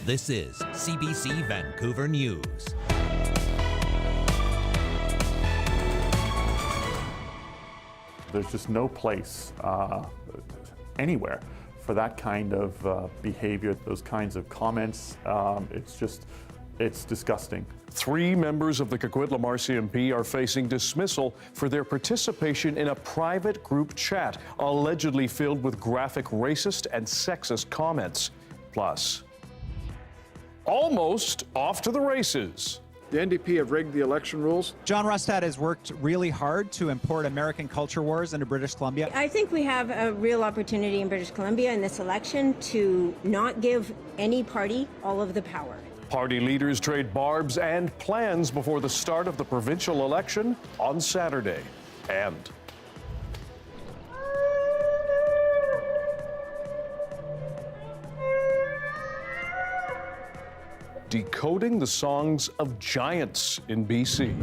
This is CBC Vancouver News. There's just no place anywhere for that kind of behavior, those kinds of comments. It's disgusting. 3 members of the Coquitlam RCMP are facing dismissal for their participation in a private group chat allegedly filled with graphic racist and sexist comments. Plus, almost off to the races. The NDP have rigged the election rules. John Rustad has worked really hard to import American culture wars into British Columbia. I think we have a real opportunity in British Columbia in this election to not give any party all of the power. Party leaders trade barbs and plans before the start of the provincial election on Saturday. And decoding the songs of giants in BC.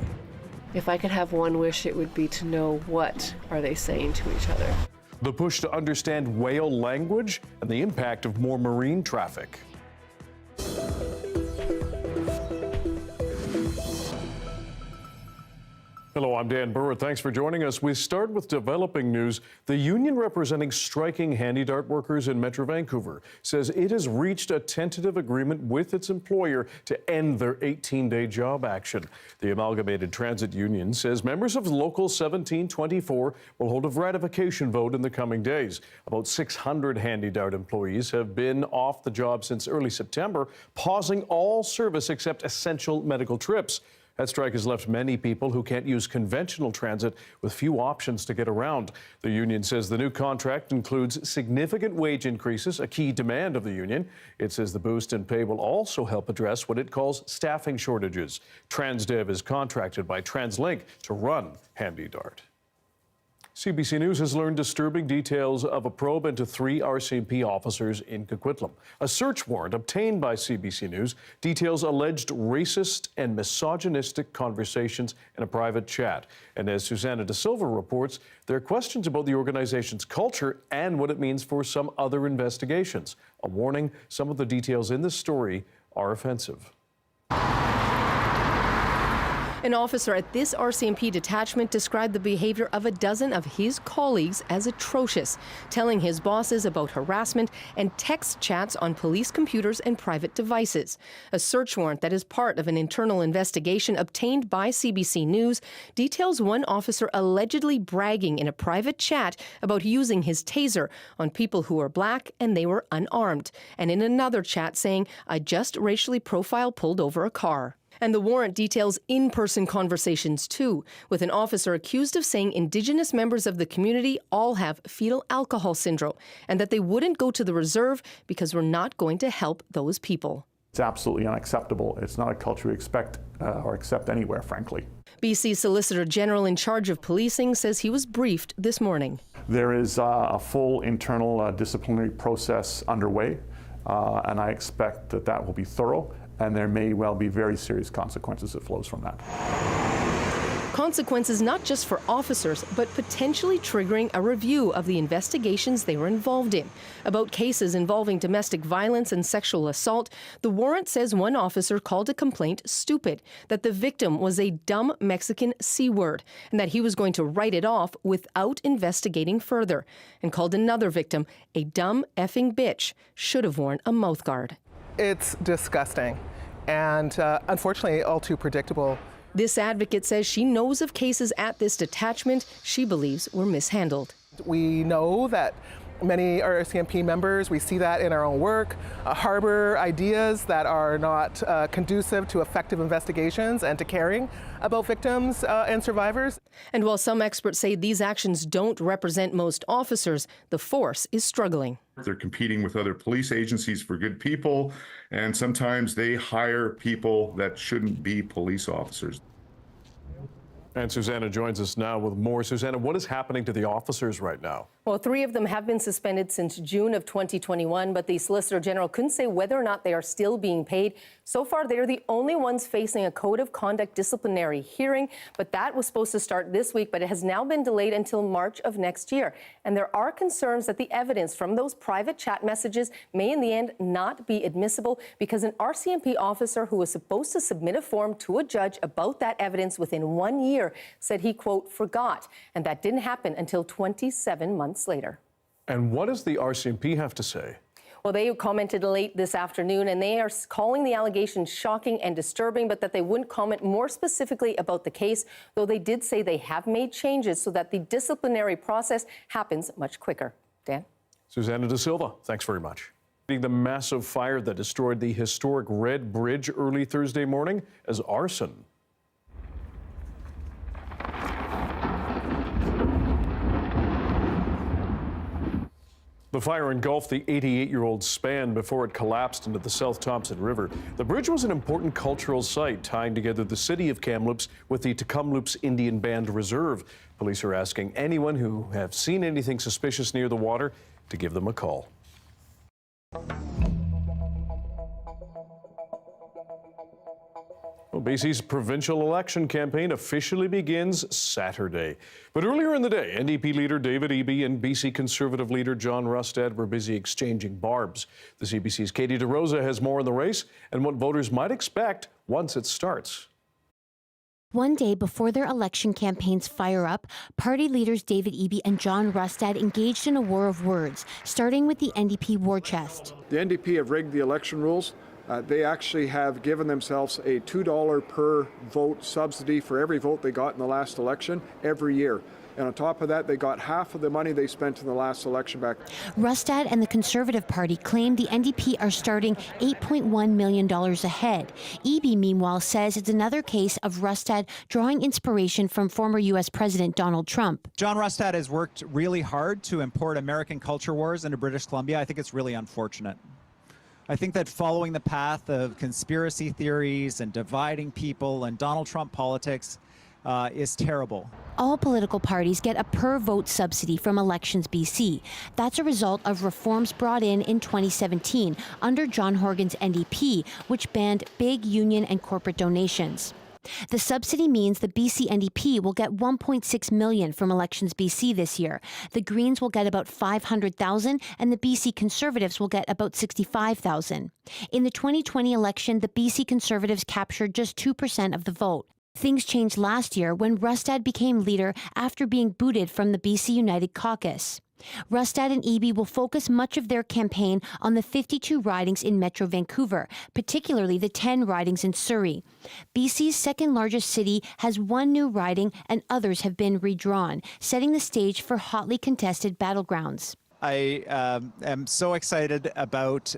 If I could have one wish, it would be to know what are they saying to each other. The push to understand whale language and the impact of more marine traffic. Hello, I'm Dan Burritt. Thanks for joining us. We start with developing news. The union representing striking HandyDART workers in Metro Vancouver says it has reached a tentative agreement with its employer to end their 18-day job action. The Amalgamated Transit Union says members of Local 1724 will hold a ratification vote in the coming days. About 600 HandyDART employees have been off the job since early September, pausing all service except essential medical trips. That strike has left many people who can't use conventional transit with few options to get around. The union says the new contract includes significant wage increases, a key demand of the union. It says the boost in pay will also help address what it calls staffing shortages. Transdev is contracted by TransLink to run HandyDART. CBC News has learned disturbing details of a probe into 3 RCMP officers in Coquitlam. A search warrant obtained by CBC News details alleged racist and misogynistic conversations in a private chat. And as Susanna De Silva reports, there are questions about the organization's culture and what it means for some other investigations. A warning, some of the details in this story are offensive. An officer at this RCMP detachment described the behavior of a dozen of his colleagues as atrocious, telling his bosses about harassment and text chats on police computers and private devices. A search warrant that is part of an internal investigation obtained by CBC News details one officer allegedly bragging in a private chat about using his taser on people who were black and they were unarmed, and in another chat saying, "I just racially profile pulled over a car." And the warrant details in-person conversations, too, with an officer accused of saying Indigenous members of the community all have fetal alcohol syndrome and that they wouldn't go to the reserve because we're not going to help those people. It's absolutely unacceptable. It's not a culture we expect or accept anywhere, frankly. BC Solicitor General in charge of policing says he was briefed this morning. There is a full internal disciplinary process underway, and I expect that will be thorough. And there may well be very serious consequences that flows from that. Consequences not just for officers, but potentially triggering a review of the investigations they were involved in. About cases involving domestic violence and sexual assault, the warrant says one officer called a complaint stupid, that the victim was a dumb Mexican C-word, and that he was going to write it off without investigating further, and called another victim a dumb effing bitch, should have worn a mouthguard. It's disgusting and unfortunately all too predictable. This advocate says she knows of cases at this detachment she believes were mishandled. We know that many RCMP members, we see that in our own work, harbor ideas that are not conducive to effective investigations and to caring about victims and survivors. And while some experts say these actions don't represent most officers, the force is struggling. They're competing with other police agencies for good people, and sometimes they hire people that shouldn't be police officers. And Susanna joins us now with more. Susanna, what is happening to the officers right now? Well, 3 of them have been suspended since June of 2021, but the Solicitor General couldn't say whether or not they are still being paid. So far, they're the only ones facing a code of conduct disciplinary hearing, but that was supposed to start this week, but it has now been delayed until March of next year. And there are concerns that the evidence from those private chat messages may in the end not be admissible because an RCMP officer who was supposed to submit a form to a judge about that evidence within 1 year said he, quote, forgot. And that didn't happen until 27 months later. And what does the RCMP have to say? Well, they commented late this afternoon, and they are calling the allegations shocking and disturbing, but that they wouldn't comment more specifically about the case, though they did say they have made changes so that the disciplinary process happens much quicker. Dan? Susanna Da Silva, thanks very much. The massive fire that destroyed the historic Red Bridge early Thursday morning as arson. The fire engulfed the 88-year-old span before it collapsed into the South Thompson River. The bridge was an important cultural site, tying together the city of Kamloops with the Tecumloops Indian Band Reserve. Police are asking anyone who have seen anything suspicious near the water to give them a call. Well, BC's provincial election campaign officially begins Saturday. But earlier in the day, NDP leader David Eby and BC Conservative leader John Rustad were busy exchanging barbs. The CBC's Katie DeRosa has more on the race and what voters might expect once it starts. One day before their election campaigns fire up, party leaders David Eby and John Rustad engaged in a war of words, starting with the NDP war chest. The NDP have rigged the election rules. They actually have given themselves a $2 per vote subsidy for every vote they got in the last election every year. And on top of that, they got half of the money they spent in the last election back. Rustad and the Conservative Party claim the NDP are starting $8.1 million ahead. Eby, meanwhile, says it's another case of Rustad drawing inspiration from former U.S. President Donald Trump. John Rustad has worked really hard to import American culture wars into British Columbia. I think it's really unfortunate. I think that following the path of conspiracy theories and dividing people and Donald Trump politics is terrible. All political parties get a per-vote subsidy from Elections BC. That's a result of reforms brought in 2017 under John Horgan's NDP, which banned big union and corporate donations. The subsidy means the BC NDP will get $1.6 million from Elections BC this year. The Greens will get about $500,000 and the BC Conservatives will get about $65,000. In the 2020 election, the BC Conservatives captured just 2% of the vote. Things changed last year when Rustad became leader after being booted from the BC United Caucus. Rustad and Eby will focus much of their campaign on the 52 ridings in Metro Vancouver, particularly the 10 ridings in Surrey. BC's second largest city has one new riding and others have been redrawn, setting the stage for hotly contested battlegrounds. I am so excited about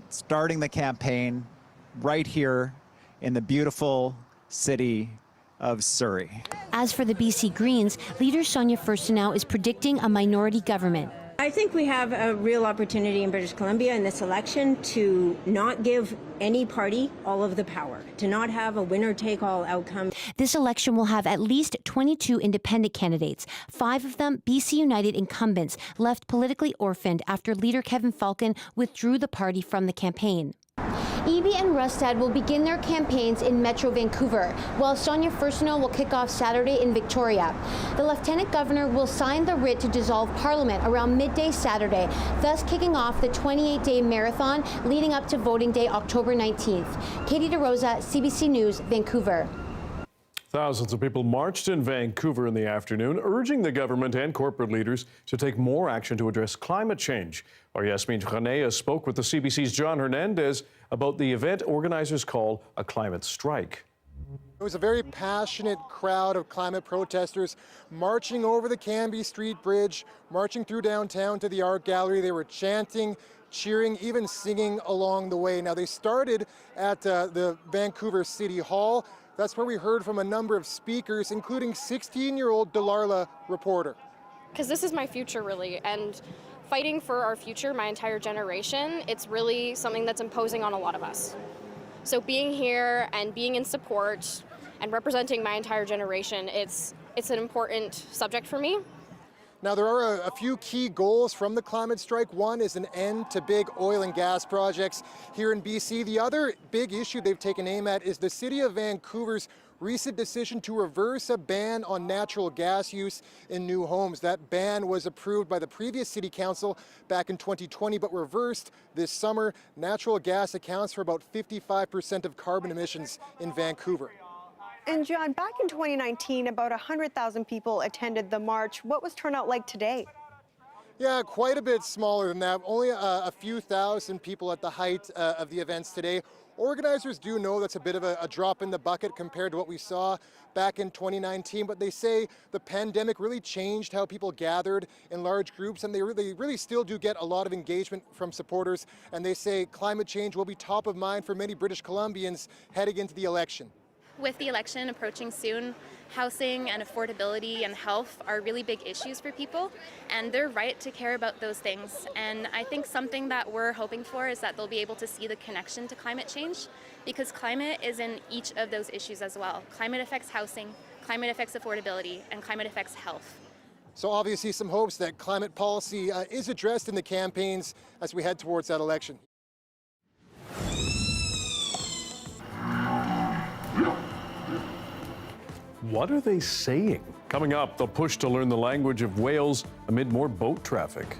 starting the campaign right here in the beautiful city of Surrey. As for the BC Greens, leader Sonia Furstenau is predicting a minority government. I think we have a real opportunity in British Columbia in this election to not give any party all of the power, to not have a winner-take-all outcome. This election will have at least 22 independent candidates. 5 of them BC United incumbents, left politically orphaned after leader Kevin Falcon withdrew the party from the campaign. Eby and Rustad will begin their campaigns in Metro Vancouver, while Sonia Furstenau will kick off Saturday in Victoria. The Lieutenant Governor will sign the writ to dissolve Parliament around midday Saturday, thus kicking off the 28-day marathon leading up to voting day October 19th. Katie DeRosa, CBC News, Vancouver. Thousands of people marched in Vancouver in the afternoon, urging the government and corporate leaders to take more action to address climate change. Our Yasmin Khanea spoke with the CBC's John Hernandez about the event organizers call a climate strike. It was a very passionate crowd of climate protesters marching over the Cambie Street Bridge, marching through downtown to the art gallery. They were chanting, cheering, even singing along the way. Now, they started at the Vancouver City Hall. That's where we heard from a number of speakers, including 16-year-old Delarla reporter. Because this is my future, really, and fighting for our future, my entire generation, it's really something that's imposing on a lot of us. So being here and being in support and representing my entire generation, it's an important subject for me. Now, there are a few key goals from the climate strike. One is an end to big oil and gas projects here in BC. The other big issue they've taken aim at is the City of Vancouver's recent decision to reverse a ban on natural gas use in new homes. That ban was approved by the previous City Council back in 2020, but reversed this summer. Natural gas accounts for about 55% of carbon emissions in Vancouver. And John, back in 2019, about 100,000 people attended the march. What was turnout like today? Yeah, quite a bit smaller than that. Only a few thousand people at the height of the events today. Organizers do know that's a bit of a drop in the bucket compared to what we saw back in 2019, but they say the pandemic really changed how people gathered in large groups, and they really still do get a lot of engagement from supporters, and they say climate change will be top of mind for many British Columbians heading into the election. With the election approaching soon, housing and affordability and health are really big issues for people, and they're right to care about those things. And I think something that we're hoping for is that they'll be able to see the connection to climate change, because climate is in each of those issues as well. Climate affects housing, climate affects affordability, and climate affects health. So obviously some hopes that climate policy is addressed in the campaigns as we head towards that election. What are they saying? Coming up, the push to learn the language of whales amid more boat traffic.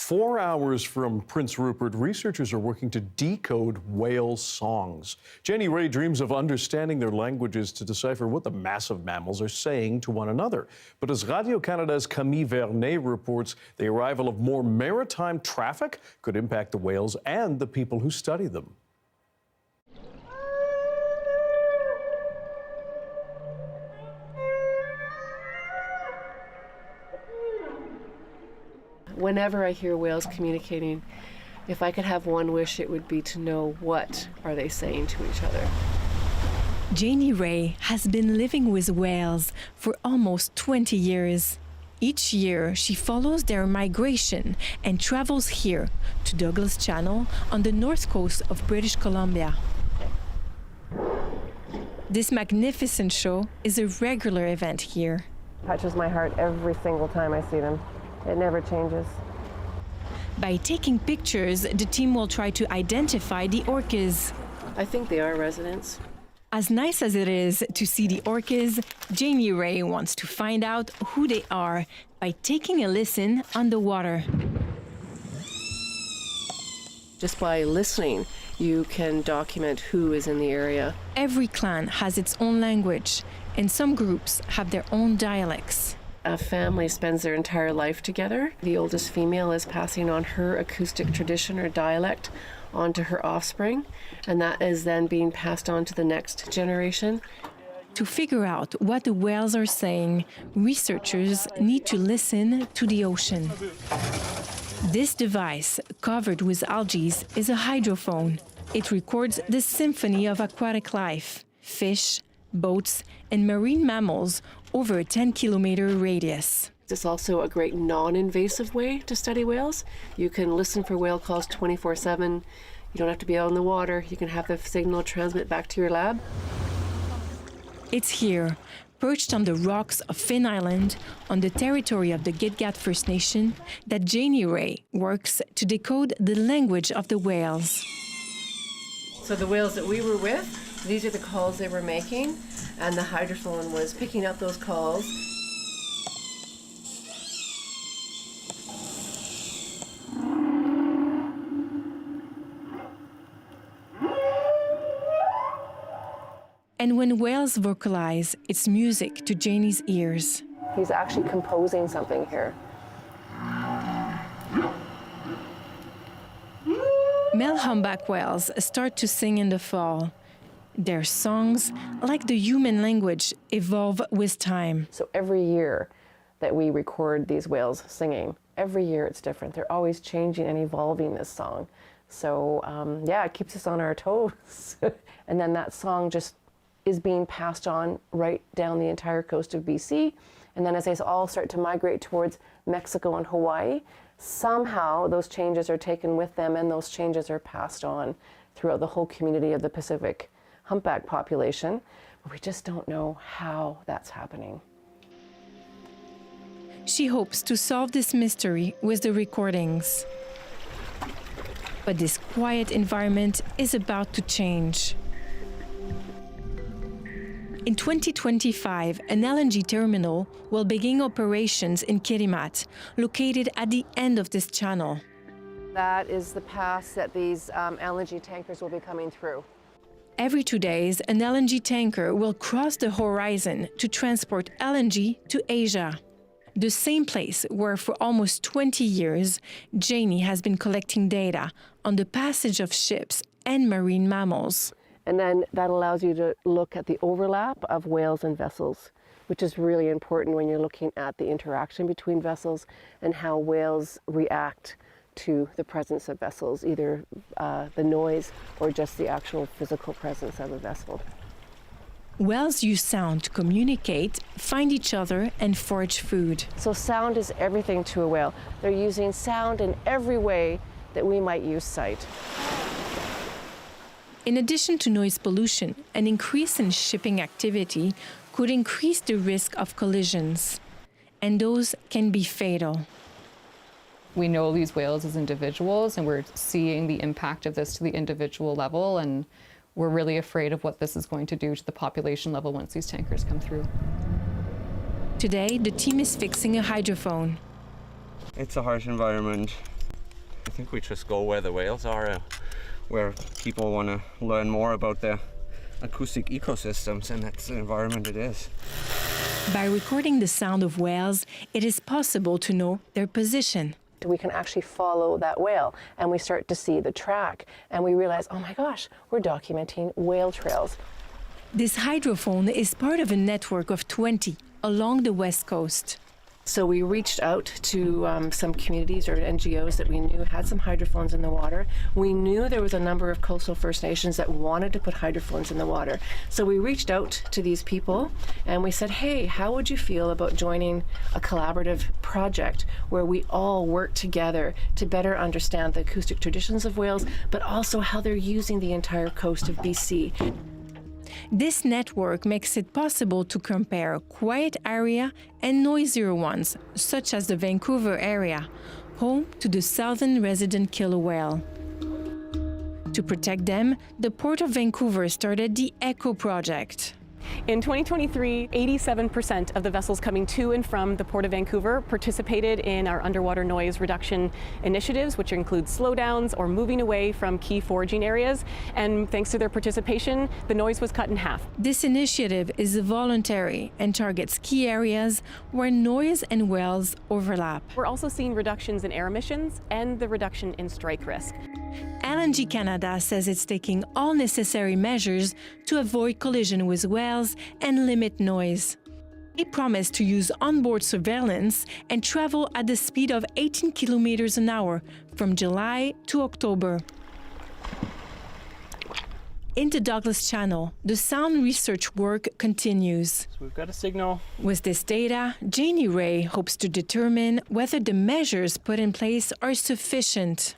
4 hours from Prince Rupert, researchers are working to decode whale songs. Jenny Ray dreams of understanding their languages to decipher what the massive mammals are saying to one another. But as Radio-Canada's Camille Vernet reports, the arrival of more maritime traffic could impact the whales and the people who study them. Whenever I hear whales communicating, if I could have one wish, it would be to know what are they saying to each other. Jenny Ray has been living with whales for almost 20 years. Each year, she follows their migration and travels here to Douglas Channel on the north coast of British Columbia. This magnificent show is a regular event here. Touches my heart every single time I see them. It never changes. By taking pictures, the team will try to identify the orcas. I think they are residents. As nice as it is to see the orcas, Jenny Ray wants to find out who they are by taking a listen underwater. Just by listening, you can document who is in the area. Every clan has its own language, and some groups have their own dialects. A family spends their entire life together. The oldest female is passing on her acoustic tradition or dialect onto her offspring, and that is then being passed on to the next generation. To figure out what the whales are saying, researchers need to listen to the ocean. This device, covered with algae, is a hydrophone. It records the symphony of aquatic life, fish, boats, and marine mammals over a 10-kilometer radius. It's also a great non-invasive way to study whales. You can listen for whale calls 24/7. You don't have to be out in the water. You can have the signal transmit back to your lab. It's here, perched on the rocks of Finn Island, on the territory of the Gitgat First Nation, that Jenny Ray works to decode the language of the whales. So the whales that we were with, these are the calls they were making, and the hydrophone was picking up those calls. And when whales vocalize, it's music to Janie's ears. He's actually composing something here. Male humpback whales start to sing in the fall. Their songs, like the human language, evolve with time. So every year that we record these whales singing, every year it's different. They're always changing and evolving this song. So yeah, it keeps us on our toes. And then that song just is being passed on right down the entire coast of BC. And then as they all start to migrate towards Mexico and Hawaii, somehow those changes are taken with them and those changes are passed on throughout the whole community of the Pacific humpback population. But we just don't know how that's happening. She hopes to solve this mystery with the recordings. But this quiet environment is about to change. In 2025, an LNG terminal will begin operations in Kitimat, located at the end of this channel. That is the pass that these LNG tankers will be coming through. Every 2 days, an LNG tanker will cross the horizon to transport LNG to Asia. The same place where for almost 20 years, Janie has been collecting data on the passage of ships and marine mammals. And then that allows you to look at the overlap of whales and vessels, which is really important when you're looking at the interaction between vessels and how whales react to the presence of vessels, either the noise or just the actual physical presence of a vessel. Whales use sound to communicate, find each other, and forage food. So sound is everything to a whale. They're using sound in every way that we might use sight. In addition to noise pollution, an increase in shipping activity could increase the risk of collisions, and those can be fatal. We know these whales as individuals, and we're seeing the impact of this to the individual level, and we're really afraid of what this is going to do to the population level once these tankers come through. Today, the team is fixing a hydrophone. It's a harsh environment. I think we just go where the whales are, where people want to learn more about the acoustic ecosystems, and that's the environment it is. By recording the sound of whales, it is possible to know their position. We can actually follow that whale, and we start to see the track, and we realize, oh my gosh, we're documenting whale trails. This hydrophone is part of a network of 20 along the west coast. So we reached out to some communities or NGOs that we knew had some hydrophones in the water. We knew there was a number of coastal First Nations that wanted to put hydrophones in the water. So we reached out to these people and we said, hey, how would you feel about joining a collaborative project where we all work together to better understand the acoustic traditions of whales, but also how they're using the entire coast of BC. This network makes it possible to compare quiet area and noisier ones, such as the Vancouver area, home to the southern resident killer whale. To protect them, the Port of Vancouver started the ECHO project. In 2023, 87% of the vessels coming to and from the Port of Vancouver participated in our underwater noise reduction initiatives, which include slowdowns or moving away from key foraging areas. And thanks to their participation, the noise was cut in half. This initiative is voluntary and targets key areas where noise and whales overlap. We're also seeing reductions in air emissions and the reduction in strike risk. LNG Canada says it's taking all necessary measures to avoid collision with whales and limit noise. They promise to use onboard surveillance and travel at the speed of 18 kilometers an hour from July to October. In the Douglas Channel, the sound research work continues. So we've got a signal. With this data, Janie Ray hopes to determine whether the measures put in place are sufficient.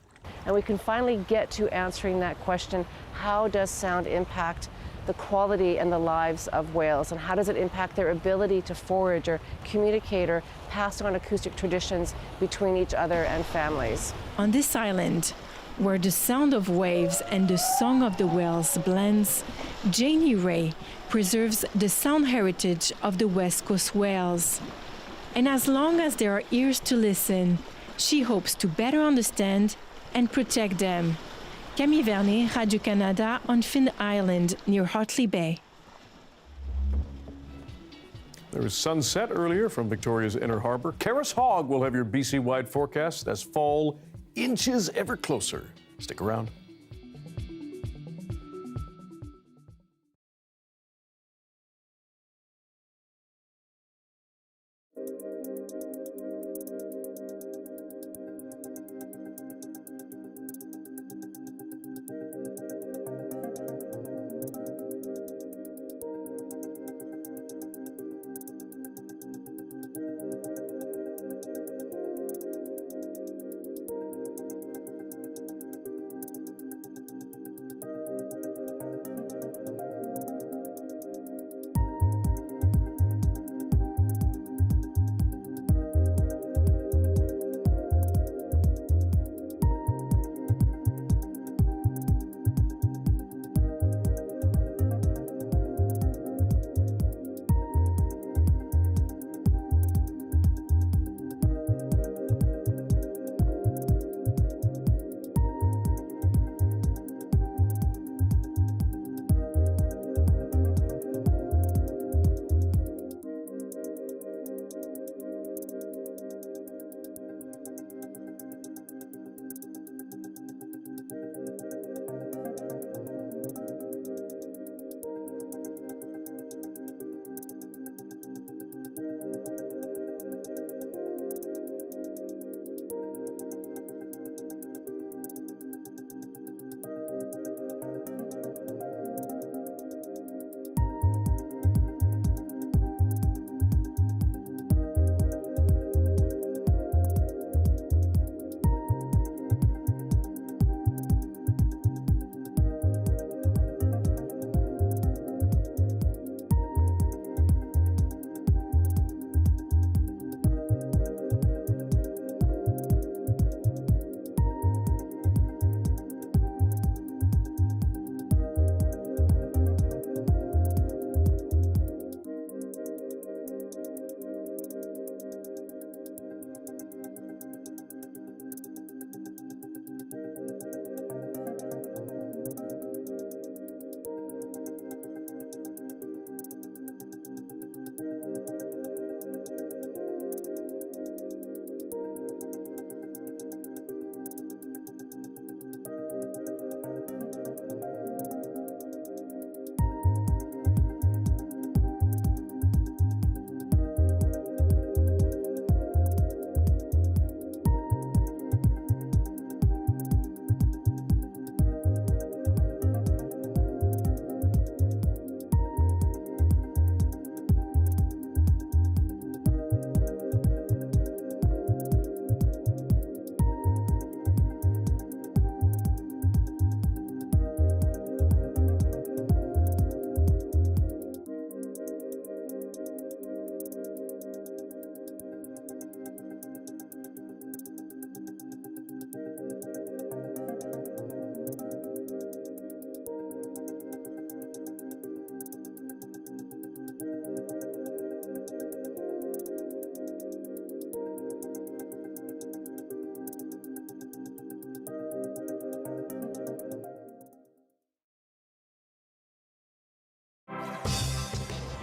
And we can finally get to answering that question, how does sound impact the quality and the lives of whales, and how does it impact their ability to forage or communicate or pass on acoustic traditions between each other and families? On this island, where the sound of waves and the song of the whales blends, Janie Ray preserves the sound heritage of the West Coast whales. And as long as there are ears to listen, she hopes to better understand and protect them. Camille Vernet, Radio-Canada on Finn Island near Hartley Bay. There was sunset earlier from Victoria's Inner Harbour. Karis Hogg will have your BC-wide forecast as fall inches ever closer. Stick around.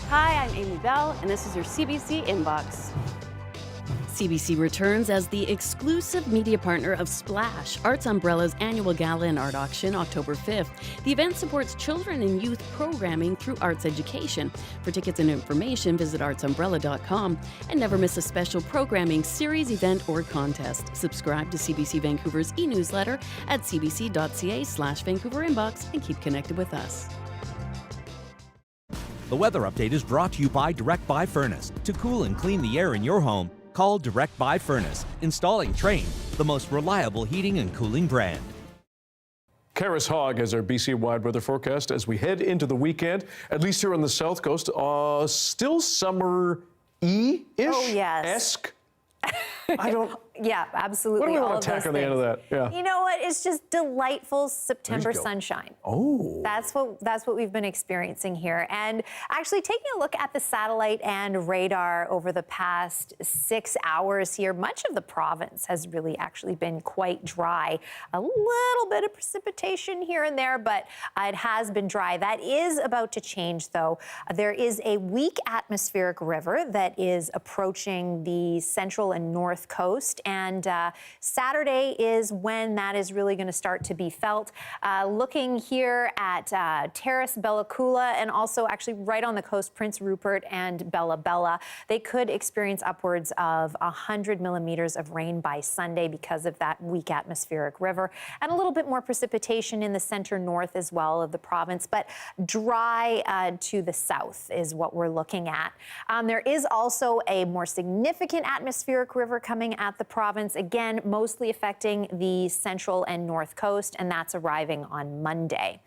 Hi, I'm Amy Bell, and this is your CBC Inbox. CBC returns as the exclusive media partner of Splash, Arts Umbrella's annual gala and art auction, October 5th. The event supports children and youth programming through arts education. For tickets and information, visit artsumbrella.com. And never miss a special programming series, event, or contest. Subscribe to CBC Vancouver's e-newsletter at cbc.ca/Vancouver Inbox and keep connected with us. The weather update is brought to you by Direct Buy Furnace. To cool and clean the air in your home, call Direct Buy Furnace. Installing Train, the most reliable heating and cooling brand. Karis Hogg has our BC-wide weather forecast as we head into the weekend, at least here on the South Coast. Still summer-y-ish? Oh, yes. Esque? I don't... Yeah, absolutely. What do we all want to of tack those on the end of that? Yeah. You know what? It's just delightful September go. sunshine. Oh. That's what we've been experiencing here. And actually taking a look at the satellite and radar over the past 6 hours here, much of the province has really actually been quite dry. A little bit of precipitation here and there, but it has been dry. That is about to change, though. There is a weak atmospheric river that is approaching the central and north coast. And Saturday is when that is really going to start to be felt. Looking here at Terrace, Bella Coola, and also actually right on the coast, Prince Rupert and Bella Bella, they could experience upwards of 100 millimeters of rain by Sunday because of that weak atmospheric river, and a little bit more precipitation in the center north as well of the province, but dry to the south is what we're looking at. There is also a more significant atmospheric river coming at the province, again, mostly affecting the central and north coast, and that's arriving on Monday.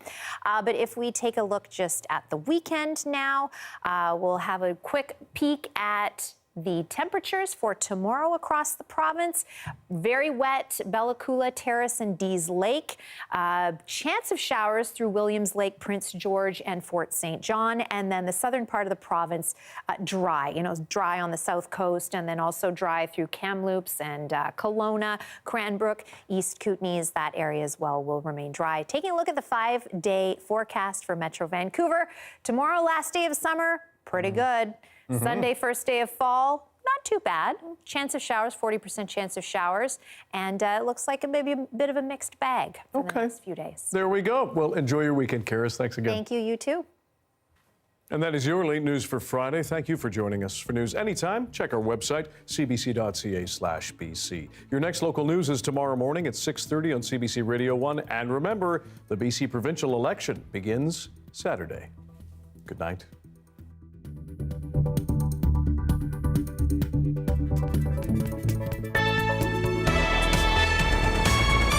But if we take a look just at the weekend now, we'll have a quick peek at the temperatures for tomorrow across the province. Very wet, Bella Coola, Terrace, and Dease Lake. Chance of showers through Williams Lake, Prince George, and Fort St. John. And then the southern part of the province, dry. Dry on the south coast, and then also dry through Kamloops and Kelowna, Cranbrook, East Kootenays. That area as well will remain dry. Taking a look at the 5-day forecast for Metro Vancouver. Tomorrow, last day of summer, pretty good. Sunday, first day of fall, not too bad. Chance of showers, 40% chance of showers. And it looks like maybe a bit of a mixed bag for the next few days. There we go. Well, enjoy your weekend, Karis. Thanks again. Thank you. You too. And that is your late news for Friday. Thank you for joining us. For news anytime, check our website, cbc.ca/BC. Your next local news is tomorrow morning at 6:30 on CBC Radio 1. And remember, the BC provincial election begins Saturday. Good night.